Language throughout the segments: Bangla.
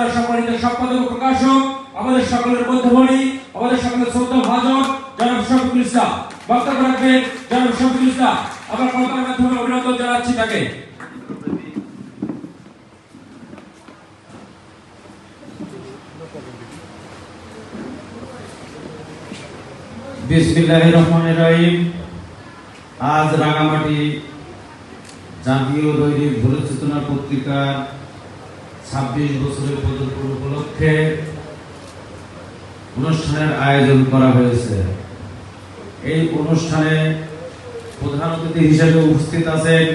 উপজেলা সম্মানিত সম্পাদক প্রকাশক, আমাদের সকলের মধ্যমণি, আমাদের সকলের শ্রদ্ধা ভাজন জনাব শফিকুল ইসলাম বক্তব্য রাখবেন। জনাব শফিকুল ইসলাম, আমরা প্রধানের মাধ্যমে অভিনন্দন জানাচ্ছি তাকে। বিসমিল্লাহির রহমানির রহিম। আজ রাঙামাটি জাতীয় দৈনিক ভোরের চেতনা পত্রিকার 26 বছরের পদার্পণ উপলক্ষে অনুষ্ঠানের আয়োজন করা হয়েছে। এই অনুষ্ঠানে প্রধান অতিথি হিসেবে উপস্থিত আছেন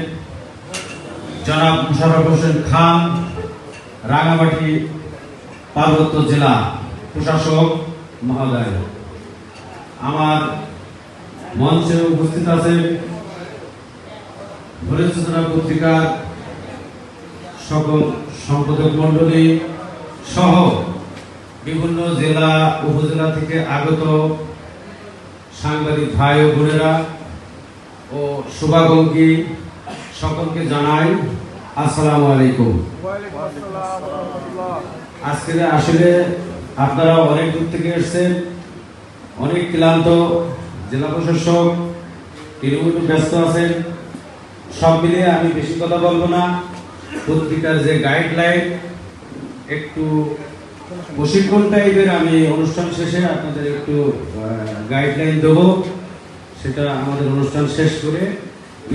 জনাব মুশাররফ হোসেন খান, রাঙামাটি পার্বত্য জেলা প্রশাসক মহোদয়। আমার মঞ্চে উপস্থিত আছেন ভোরের চেতনা পত্রিকার সকল সম্পাদক মন্ডলী সহ বিভিন্ন জেলা উপজেলা থেকে আগত সাংবাদিক ভাই ও বোনেরা ও শুভাকাঙ্ক্ষী সকলকে জানাই আসসালামু আলাইকুম। আজকে আসলে আপনারা অনেক দূর থেকে এসেছেন, অনেক ক্লান্ত, জেলা প্রশাসক তিনি ব্যস্ত আছেন। সব মিলিয়ে আমি বেশি কথা বলবো না। পত্রিকার যে গাইডলাইন একটু প্রশিক্ষণ টাইপের, আমি অনুষ্ঠান শেষে আপনাদের একটু গাইডলাইন দেবো, সেটা আমাদের অনুষ্ঠান শেষ করে।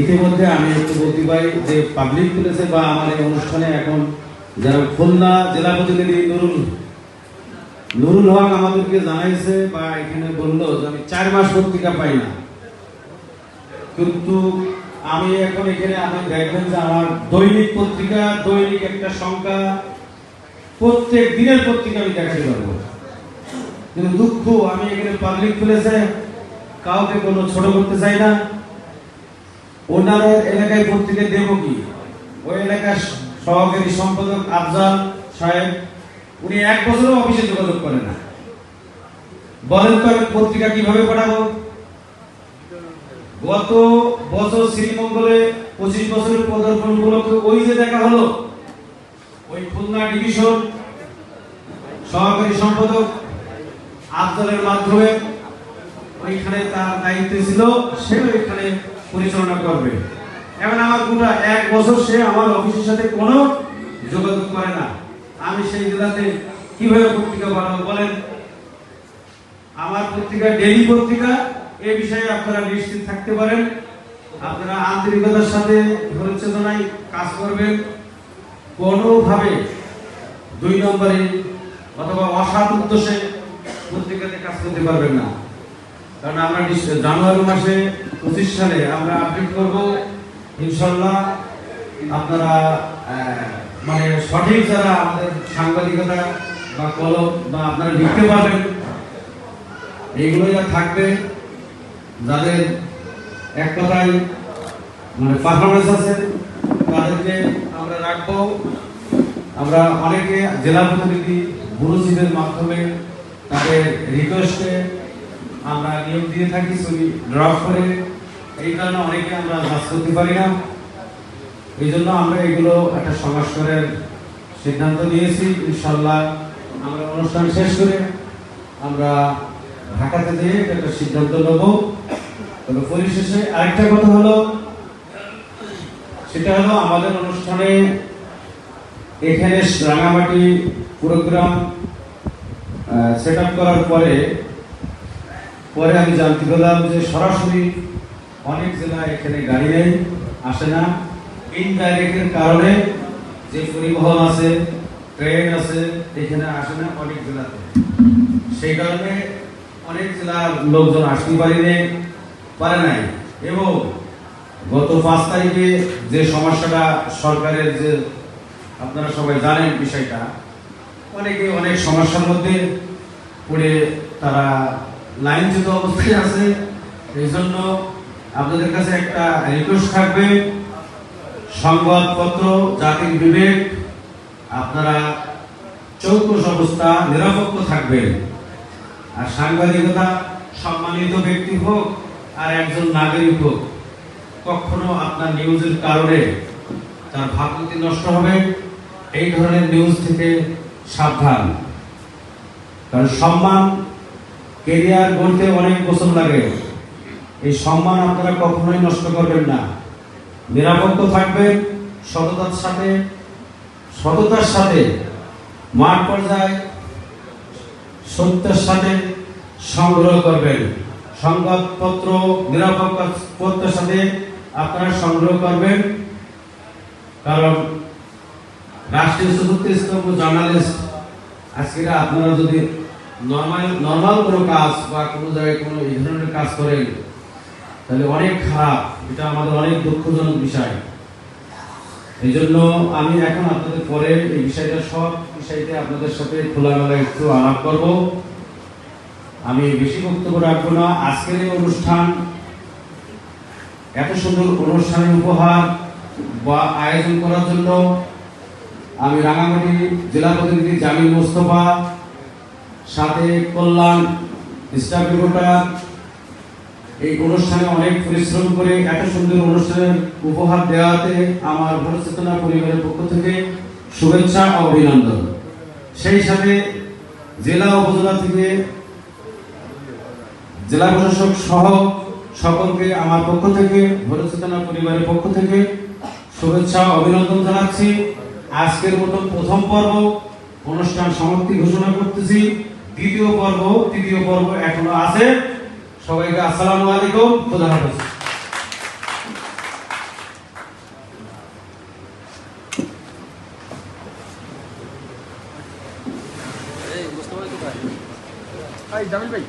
ইতিমধ্যে আমি একটু বলতে পারি যে পাবলিক প্লেসে বা আমার এই অনুষ্ঠানে এখন যারা খুলনা জেলা প্রতিনিধি নুরুল হক আমাদেরকে জানাইছে বা এখানে বললো যে আমি 4 মাস পত্রিকা পাই না, কিন্তু আমি এখন এখানে আপনি দেখবেন যে আমার দৈনিক পত্রিকা, দৈনিক একটা সংখ্যা, প্রত্যেক দিনের পত্রিকা আমি দেখাতে পারবো। কিন্তু দুঃখ, আমি এখানে পাবলিক প্লেসে কাউকে কোনো ছোট করতে চাই না। অন্যান্য এলাকায় পত্রিকা দেব কি? ওই এলাকার সহকারী সম্পাদক আফজাল সাহেব, উনি 1 বছরও অফিসে যোগাযোগ করে না। বলেন তো আমি পত্রিকা কিভাবে পাঠাবো? গত বছর শ্রীমঙ্গলে 25 বছরের পদার্পণ উপলক্ষে ওই যে দেখা হলো, ওই খুলনা ডিভিশন সহকারী সম্পাদক আফজালের মাধ্যমে ওইখানে তার দায়িত্ব ছিল, সে ওইখানে পরিচালনা করবে। এখন আমার গোটা 1 বছর সে আমার অফিসের সাথে কোনো যোগাযোগ করে না। আমি সেই জেলাতে কিভাবে পত্রিকা বানাবো বলেন? আমার পত্রিকা ডেইলি পত্রিকা, এই বিষয়ে আপনারা নিশ্চিত থাকতে পারেন। আপনারা আন্তরিকতার সাথে ভোরের চেতনায় কাজ করবেন, কোনোভাবে 2 নম্বরে অথবা অসৎ উদ্দেশ্যে পত্রিকাতে কাজ করতে পারবেন না। কারণ আমরা জানুয়ারি মাসে 25 সালে আমরা আপডেট করব ইনশাআল্লাহ। আপনারা মানে সঠিক যারা আমাদের সাংবাদিকতা বা কলম বা আপনারা লিখতে পারবেন, এইগুলো যা থাকবে, যাদের এক কথায় মানে পারফরমেন্স আছে, তাদেরকে আমরা রাখবো। আমরা অনেকে জেলা প্রতিনিধি বুরুচিদের মাধ্যমে তাদের রিকোয়েস্টে আমরা নিয়োগ দিয়ে থাকি, ছবি ড্রপ করে। এই কারণে অনেকে আমরা কাজ করতে পারি না। এই জন্য আমরা এগুলো একটা সংস্কারের সিদ্ধান্ত নিয়েছি। ইনশাআল্লাহ আমরা অনুষ্ঠান শেষ করে আমরা ঢাকাতে যেয়ে একটা সিদ্ধান্ত নেব। তবে পরিশেষে আরেকটা কথা হলো, সেটা হলো আমাদের অনুষ্ঠানে এখানে রাঙামাটি প্রোগ্রাম সেট আপ করার পরে আমি জানতে পেলাম যে সরাসরি অনেক জেলায় এখানে গাড়ি নেই, আসে না। ইনডাইরেক্টের কারণে যে পরিবহন আছে, ট্রেন আছে, এখানে আসে না অনেক জেলাতে। সেই কারণে অনেক জেলার লোকজন আসতে পারে নাই। এবং গত 5 তারিখে যে সমস্যাটা সরকারের, যে আপনারা সবাই জানেন বিষয়টা, অনেকে অনেক সমস্যার মধ্যে পড়ে তারা লাইনচ্যুত অবস্থায় আছে। এই জন্য আপনাদের কাছে একটা রিকোয়েস্ট থাকবে, সংবাদপত্র জাতির বিবেক, আপনারা চৌকস অবস্থা নিরপেক্ষ থাকবেন। আর সাংবাদিকতা সম্মানিত ব্যক্তি হোক আর একজন নাগরিক হোক, কখনো আপনার নিউজের কারণে তার ভাবমূর্তি নষ্ট হবে, এই ধরনের নিউজ থেকে সাবধান, কারণ সম্মান কেরিয়ার গড়তে অনেক বছর লাগে। এই সম্মান আপনারা কখনোই নষ্ট করবেন না। নিরাপত্ত থাকবেন, সততার সাথে মাঠ পর্যায়ে সত্যের সাথে সংগ্রহ করবেন। সংবাদপত্র নিরাপত্তার সাথে আপনারা সংগ্রহ করবেন, কারণ রাষ্ট্রীয় চতুর্থ স্তম্ভ জার্নালিস্ট আজকে আপনারা যদি নর্মাল কোনো কাজ বা কোনো জায়গায় কোনো এই ধরনের কাজ করেন তাহলে অনেক খারাপ, এটা আমাদের অনেক দুঃখজনক বিষয়। এই জন্য আমি এখন আপনাদের পরে এই বিষয়টা সব বিষয়তে আপনাদের সাথে খোলামেলা একটু আলাপ করব। আমি বেশি বক্তব্য রাখবো না। আজকের এই অনুষ্ঠান, এত সুন্দর অনুষ্ঠানের উপহার বা আয়োজন করার জন্য আমি রাঙামাটি জেলা প্রতিনিধি জামিল মোস্তফা, সাথে কল্যাণ স্টাফ রিপোর্টার এই অনুষ্ঠানে অনেক পরিশ্রম করে এত সুন্দর অনুষ্ঠানের উপহার দেওয়াতে আমার ভরচেতনা পরিবারের পক্ষ থেকে শুভেচ্ছা ও অভিনন্দন। সেই সাথে জেলা উপজেলা থেকে জেলা প্রশাসক সহ সকলকে আমার পক্ষ থেকে, ভরচেতনা পরিবারের পক্ষ থেকে শুভেচ্ছা অভিনন্দন জানাচ্ছি। আজকের মতো প্রথম পর্ব অনুষ্ঠান সমাপ্তি ঘোষণা করতেছি। তৃতীয় পর্ব এখনো আছে। সবাইকে আসসালামু আলাইকুম, খোদা হাফেজ। জামিল ভাই